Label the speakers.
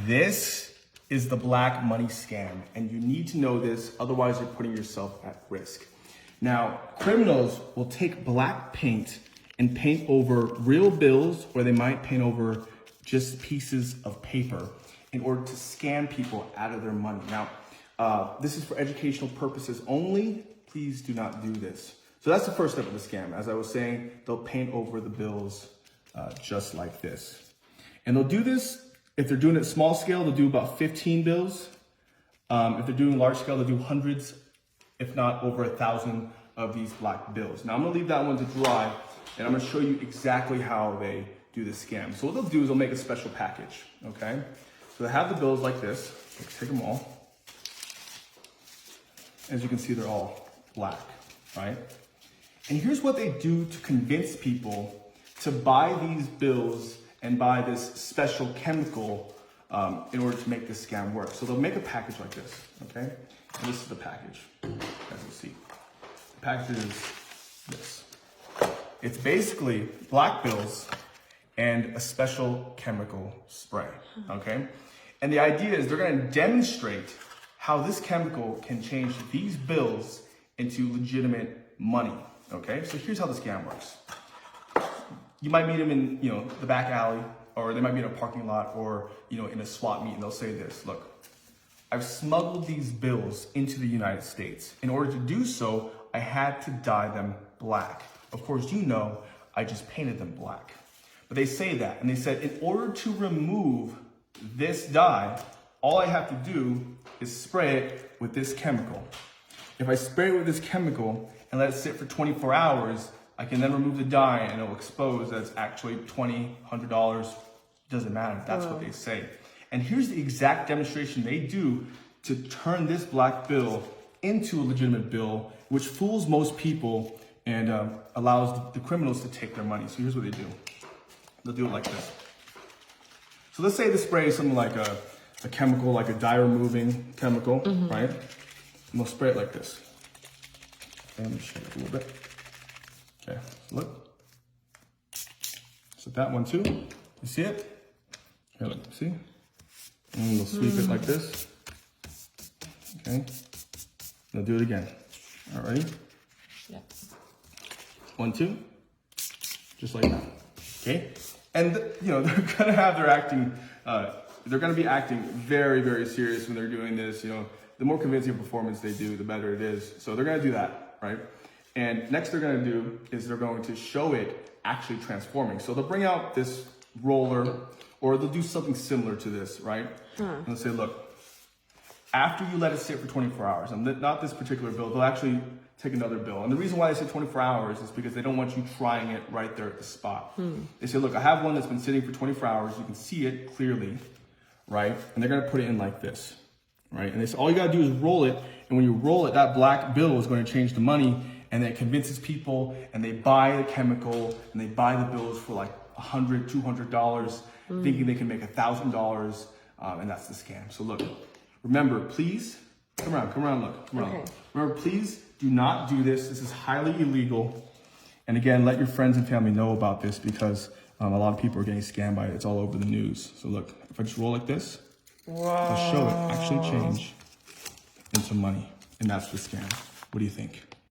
Speaker 1: This is the black money scam, and you need to know this, otherwise you're putting yourself at risk. Now, criminals will take black paint and paint over real bills, or they might paint over just pieces of paper in order to scam people out of their money. Now, this is for educational purposes only. Please do not do this. So that's the first step of the scam. As I was saying, they'll paint over the bills just like this. And they'll do this, if they're doing it small scale, they'll do about 15 bills. If they're doing large scale, they'll do hundreds, if not over 1,000 of these black bills. Now I'm gonna leave that one to dry, and I'm gonna show you exactly how they do the scam. So what they'll do is they'll make a special package, okay? So they have the bills like this. Let's take them all. As you can see, they're all black, right? And here's what they do to convince people to buy these bills and buy this special chemical in order to make this scam work. So they'll make a package like this, okay? And this is the package, as you see. The package is this. It's basically black bills and a special chemical spray, okay? And the idea is they're gonna demonstrate how this chemical can change these bills into legitimate money, okay? So here's how the scam works. You might meet them in, the back alley, or they might be in a parking lot, or, in a SWAT meet, and they'll say this, look, I've smuggled these bills into the United States. In order to do so, I had to dye them black. Of course, I just painted them black. But they say that, and they said, in order to remove this dye, all I have to do is spray it with this chemical. If I spray it with this chemical and let it sit for 24 hours, I can then remove the dye and it'll expose that it's actually $20, $100. Doesn't matter, that's what they say. And here's the exact demonstration they do to turn this black bill into a legitimate bill, which fools most people and allows the criminals to take their money. So here's what they do. They'll do it like this. So let's say the spray is something like a chemical, like a dye removing chemical, right? And they'll spray it like this. Okay, let me show you a little bit. Okay, look. So that one too. You see it? Here, look, see? And we'll sweep it like this. Okay. Now do it again. All right, ready?
Speaker 2: Yeah.
Speaker 1: 1, 2. Just like that. Okay. And they're gonna have their acting. They're gonna be acting very, very serious when they're doing this. The more convincing performance they do, the better it is. So they're gonna do that, right? And next they're gonna do is they're going to show it actually transforming. So they'll bring out this roller, or they'll do something similar to this, right? And they'll say, look, after you let it sit for 24 hours, and not this particular bill, they'll actually take another bill. And the reason why they say 24 hours is because they don't want you trying it right there at the spot. They say, look, I have one that's been sitting for 24 hours. You can see it clearly, right? And they're gonna put it in like this, right? And they say, all you gotta do is roll it. And when you roll it, that black bill is going to change the money, and it convinces people, and they buy the chemical, and they buy the bills for like $100, $200, thinking they can make $1,000, and that's the scam. So look, remember, please, come around, look. Okay. Remember, please do not do this. This is highly illegal. And again, let your friends and family know about this, because a lot of people are getting scammed by it. It's all over the news. So look, if I just roll like this, I'll show it actually change into money, and that's the scam. What do you think?